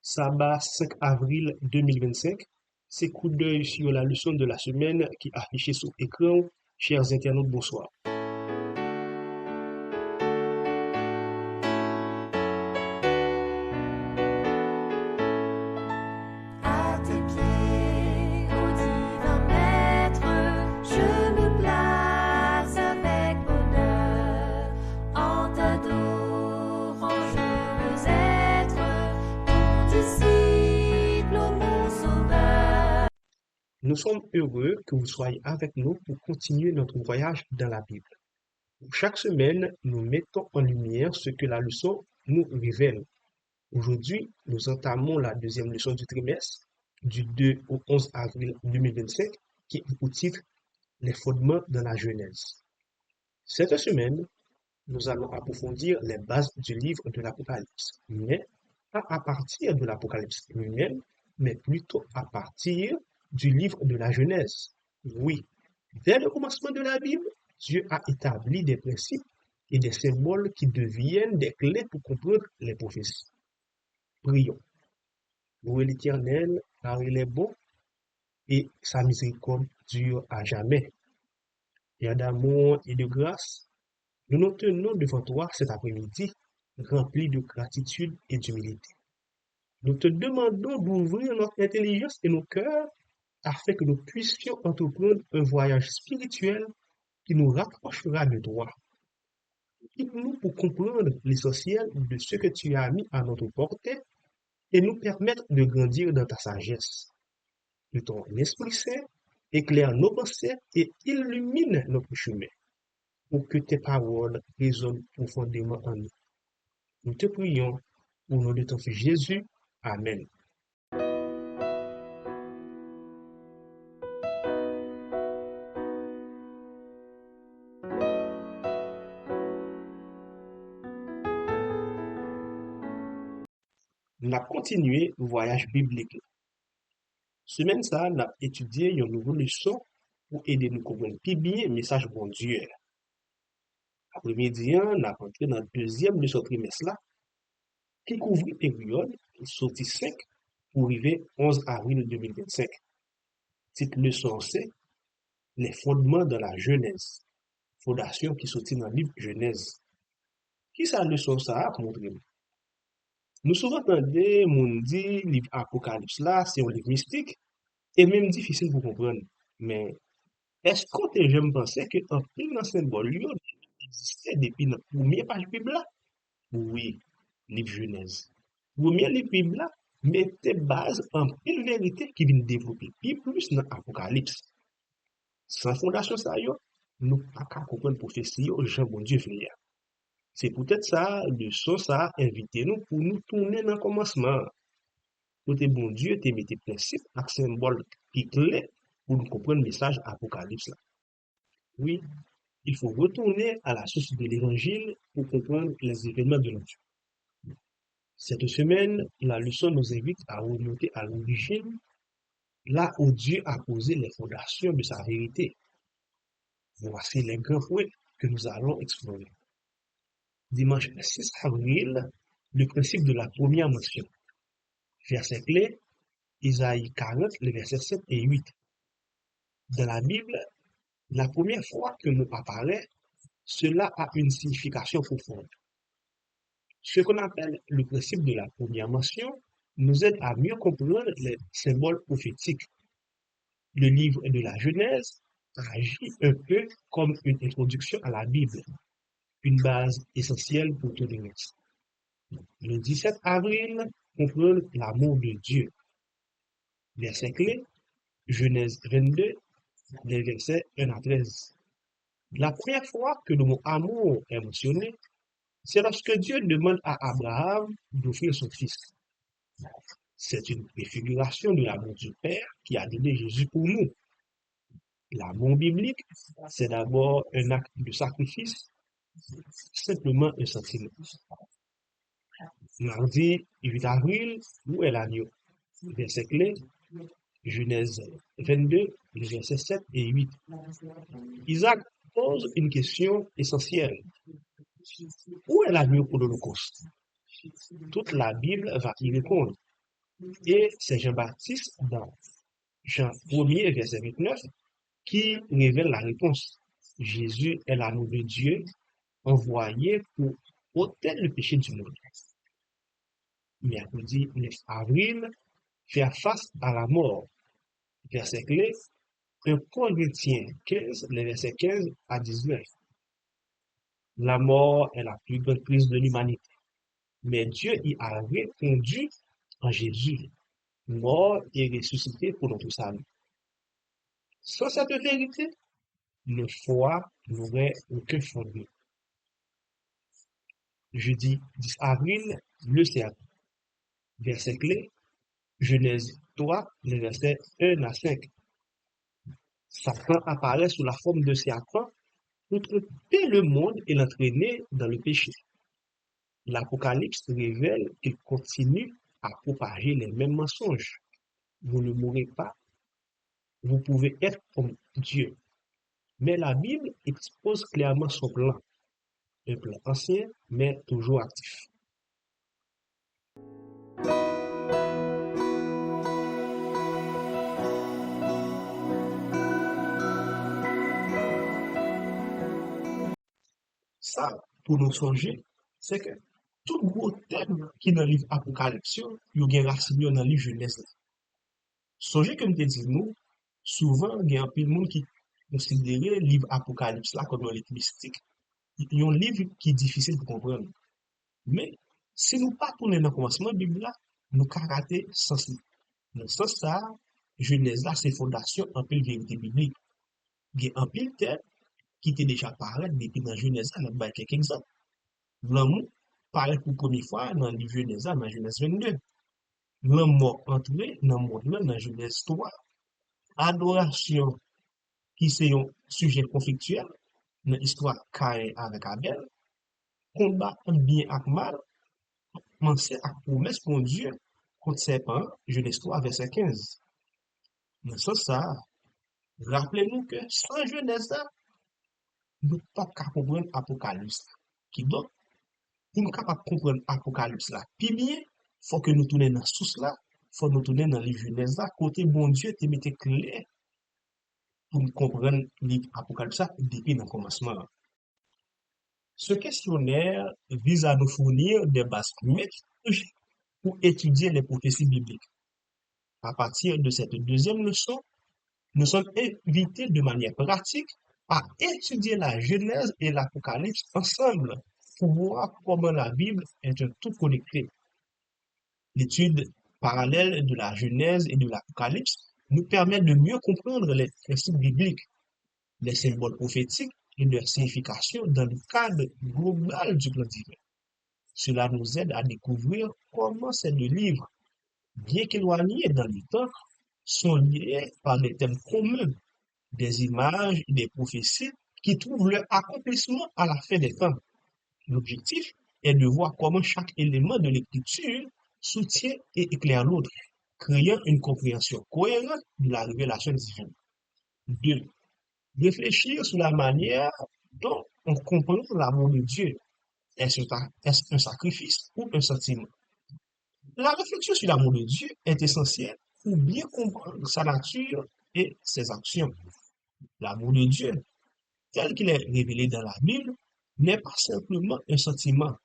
Sabbat 5 avril 2025. C'est coup d'œil sur la leçon de la semaine qui est affichée sur écran. Chers internautes, bonsoir. À tes pieds, ô divin maître, je me place avec bonheur. En t'adorant, je veux être ton disciple, ô mon sauveur. Nous sommes heureux que vous soyez avec nous pour continuer notre voyage dans la Bible. Chaque semaine, nous mettons en lumière ce que la leçon nous révèle. Aujourd'hui, nous entamons la deuxième leçon du trimestre, du 2 au 11 avril 2025, qui a pour titre Les fondements dans la Genèse. Cette semaine, nous allons approfondir les bases du livre de l'Apocalypse, mais pas à partir de l'Apocalypse lui-même, mais plutôt à partir du livre de la Genèse. Oui, dès le commencement de la Bible, Dieu a établi des principes et des symboles qui deviennent des clés pour comprendre les prophéties. Prions. Louez l'Éternel, car il est bon et sa miséricorde dure à jamais. Père d'amour et de grâce, nous nous tenons devant toi cet après-midi, remplis de gratitude et d'humilité. Nous te demandons d'ouvrir notre intelligence et nos cœurs afin que nous puissions entreprendre un voyage spirituel qui nous rapprochera de toi. Guide-nous pour comprendre l'essentiel de ce que tu as mis à notre portée et nous permettre de grandir dans ta sagesse. Que ton Esprit Saint éclaire nos pensées et illumine notre chemin pour que tes paroles résonnent profondément en nous. Nous te prions au nom de ton Fils Jésus. Amen. Nous avons continué le voyage biblique. Semaine ça, nous avons étudié une nouvelle leçon pour aider nous à comprendre plus bien le message bon Dieu. Après-midi, nous avons entré dans la deuxième leçon trimestre là, qui couvre la période sortie 5 pour arriver 11 avril 2025. Cette leçon, c'est les fondements de la Genèse. Fondation qui sortit dans le livre Genèse. Qui ça leçon ça a montré? Nous souvent entendons moun di livre Apocalypse là, c'est un livre mystique et même difficile pour comprendre. Mais est-ce qu'on te j'aime penser que un pile dans symbole yo existait depuis la première page Bible là? Oui, livre Genèse. Premier livre Bible là, mettez base en pile vérité qui vient développer plus dans Apocalypse. Sans fondation ça yo, nous pas qu'à comprendre prophétie yo, Jean bon Dieu fait. C'est peut-être ça, le son ça, inviter nous pour nous tourner dans le commencement. Côté bon Dieu, te mette principe ak symbole qui clé pour nous comprendre le message apocalypse là. Oui, il faut retourner à la source de l'évangile pour comprendre les événements de notre vie. Cette semaine, la leçon nous invite à remonter à l'origine, là où Dieu a posé les fondations de sa vérité. Voici les grands points que nous allons explorer. Dimanche 6 avril, le principe de la première mention. Verset clé, Isaïe 40, les versets 7 et 8. Dans la Bible, la première fois que nous apparaît, cela a une signification profonde. Ce qu'on appelle le principe de la première mention nous aide à mieux comprendre les symboles prophétiques. Le livre de la Genèse agit un peu comme une introduction à la Bible, une base essentielle pour tout le reste. Le 17 avril, comprendre l'amour de Dieu. Verset clé, Genèse 22, les versets 1 à 13. La première fois que le mot amour est mentionné, c'est lorsque Dieu demande à Abraham d'offrir son fils. C'est une préfiguration de l'amour du Père qui a donné Jésus pour nous. L'amour biblique, c'est d'abord un acte de sacrifice, simplement un sentiment. Mardi 8 avril, où est l'agneau? Verset clé, Genèse 22, les versets 7 et 8. Isaac pose une question essentielle. Où est l'agneau pour l'Holocauste? Toute la Bible va y répondre. Et c'est Jean-Baptiste dans Jean 1er, verset 29, qui révèle la réponse. Jésus est l'amour de Dieu envoyé pour ôter le péché du monde. Mercredi 9 avril, faire face à la mort. Verset clé, 1 Corinthiens 15, les versets 15 à 19. La mort est la plus grande crise de l'humanité. Mais Dieu y a répondu en Jésus, mort et ressuscité pour notre salut. Sans cette vérité, nos foi n'aurait aucun fondement. Jeudi 10 avril, le serpent. Verset clé, Genèse 3, les versets 1 à 5. Satan apparaît sous la forme de serpent pour tromper le monde et l'entraîner dans le péché. L'Apocalypse révèle qu'il continue à propager les mêmes mensonges. Vous ne mourrez pas, vous pouvez être comme Dieu. Mais la Bible expose clairement son plan. Un plan ancien, mais toujours actif. Ça, pour nous songer, c'est que tout gros thème qui dans le livre Apocalypse, il y a racine dans le livre Genèse. Songez que nous te dit nous, souvent, il y a un peu de monde qui considère le livre Apocalypse là comme un livre mystique. Il y a un livre qui est difficile pour comprendre. Mais si nous pas tourner dans le commencement de la Bible là, nous karaté sens li. Dans ce sens ça, Genèse là, c'est fondation en pile vérité biblique. Il y a un pile thème qui était déjà parlé depuis dans Genèse là, dans quelques exemples. L'amour paraît pour première fois dans le livre Genèse là, dans Genèse 22. L'amour entré dans le monde là, dans Genèse 3. Adoration qui c'est un sujet conflictuel dans l'histoire Caïn avec Abel. Combat bien avec mal, penser à promesse pour Dieu contre serpent, Genèse 3, verset 15. Dans ce sens, ça, rappelez-nous que sans Genèse, là, nous ne pouvons pas comprendre l'Apocalypse. Qui donc, pour nous capables de comprendre l'Apocalypse, là, puis bien, il faut que nous tournions dans la source là, il faut nous tourner dans le livre Genèse là, côté bon Dieu, te mette clair pour nous comprendre l'Apocalypse là, depuis le commencement. Ce questionnaire vise à nous fournir des bases méthodologiques pour étudier les prophéties bibliques. À partir de cette deuxième leçon, nous sommes invités de manière pratique à étudier la Genèse et l'Apocalypse ensemble pour voir comment la Bible est un tout connecté. L'étude parallèle de la Genèse et de l'Apocalypse nous permet de mieux comprendre les principes bibliques, les symboles prophétiques et leur signification dans le cadre global du plan divin. Cela nous aide à découvrir comment ces deux livres, bien qu'éloignés dans le temps, sont liés par des thèmes communs, des images et des prophéties qui trouvent leur accomplissement à la fin des temps. L'objectif est de voir comment chaque élément de l'écriture soutient et éclaire l'autre, créant une compréhension cohérente de la révélation divine. 2. Réfléchir sur la manière dont on comprend l'amour de Dieu. Est-ce un sacrifice ou un sentiment? La réflexion sur l'amour de Dieu est essentielle pour bien comprendre sa nature et ses actions. L'amour de Dieu, tel qu'il est révélé dans la Bible, n'est pas simplement un sentiment.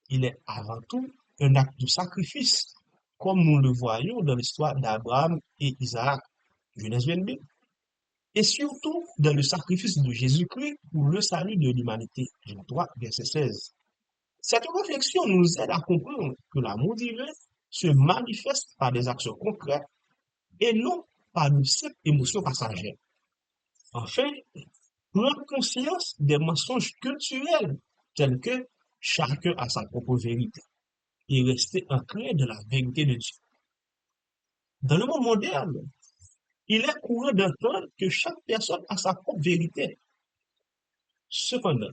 Il est avant tout un acte de sacrifice, comme nous le voyons dans l'histoire d'Abraham et Isaac, Genèse 22, et surtout dans le sacrifice de Jésus-Christ pour le salut de l'humanité, Jean 3, verset 16. Cette réflexion nous aide à comprendre que l'amour divin se manifeste par des actions concrètes et non par de simples émotions passagères. Enfin, prendre conscience des mensonges culturels tels que chacun a sa propre vérité et rester ancré dans la vérité de Dieu. Dans le monde moderne, il est courant d'entendre que chaque personne a sa propre vérité. Cependant,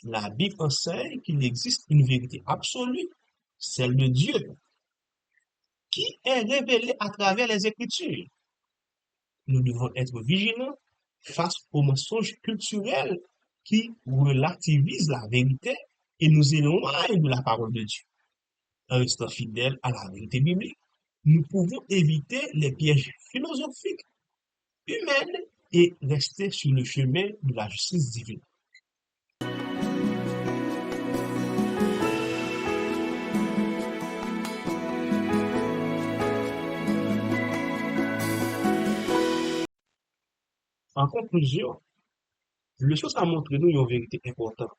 la Bible enseigne qu'il existe une vérité absolue, celle de Dieu, qui est révélée à travers les Écritures. Nous devons être vigilants face aux mensonges culturels qui relativisent la vérité et nous éloignent de la parole de Dieu. En restant fidèle à la vérité biblique, nous pouvons éviter les pièges philosophiques, humains et rester sur le chemin de la justice divine. En conclusion, le source a montré nous une vérité importante.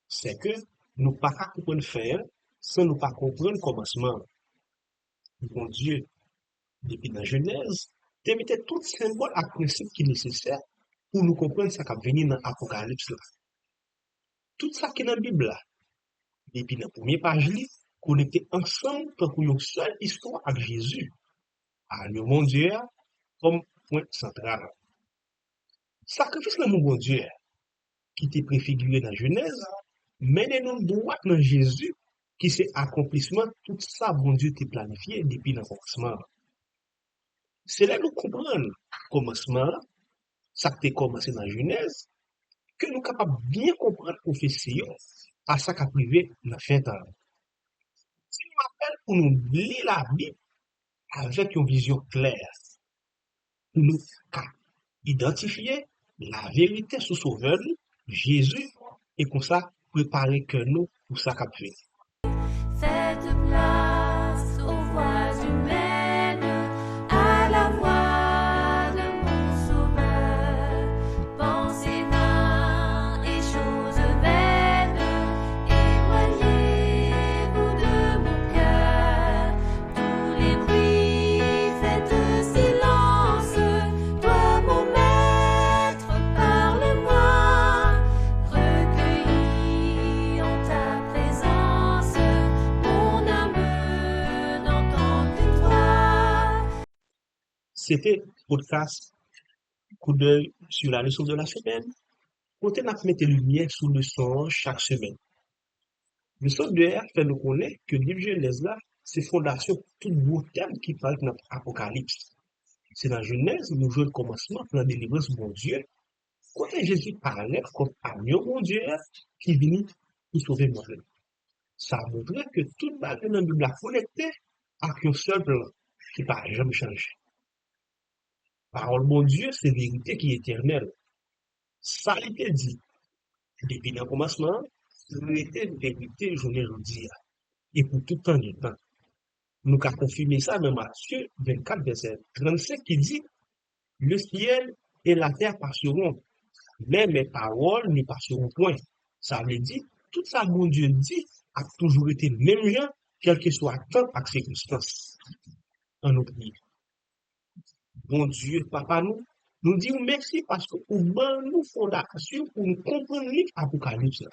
C'est que nous pas qu'à comprendre faire sans nous pas comprendre le commencement. Bon Dieu, depuis la Genèse, te mettait tout symbole et principe qui est nécessaire pour nous comprendre ce qui va venir dans l'Apocalypse. Tout ça qui est dans la Bible, là, depuis la première page, connecté ensemble pour une seule histoire avec Jésus. À le mon Dieu comme point central. Sacrifice le mon Dieu qui était préfiguré dans Genèse, menez-nous droit dans Jésus qui c'est accomplissement tout ça bon Dieu t'a planifié depuis le commencement. C'est là nous comprendre commencement, ça qui a commencé dans Genèse, que nous sommes capables de bien comprendre la prophétie à ça qui a privé dans la fin de temps. C'est nous appelle pour nous lire la Bible avec une vision claire, pour nous identifier la vérité sous sauveur, Jésus, et comme ça, préparer que nous pour ça qu'a fait. Faites place aux voix humaines, à la voix de mon sauveur. Pensez vains et choses vaines, éloignez-vous de mon cœur. Tous les bruits, faites silence. Toi, mon maître, parle-moi. Recueilli en ta présence, mon âme n'entend que toi. C'était podcast coup d'œil sur la leçon de la semaine. Côté n'a mettre lumière sur le son chaque semaine. Le son de R fait nous connaître que le livre Genèse là, c'est fondation pour tout beau thème qui parle de notre apocalypse. C'est dans Genèse, nous jouons le commencement pour la délivrance de mon Dieu. Côté Jésus parlait comme agneau mon Dieu qui vient pour sauver mon âme. Ça montrait que toute balle dans la Bible a connecté avec un seul plan qui ne va jamais changer. Parole mon Dieu, c'est vérité qui est éternelle. Ça a été dit depuis le commencement, c'était vérité journée aujourd'hui et pour tout temps du temps. Nous avons confirmé ça dans Matthieu 24, verset 35 qui dit le ciel et la terre passeront, mais mes paroles ne passeront point. Ça veut dire, tout ça, mon Dieu dit, a toujours été le même genre, quel que soit le temps et circonstances. En notre vie. Bon Dieu, papa, nous disons merci parce que pour nous fondation pour nous comprendre l'Apocalypse.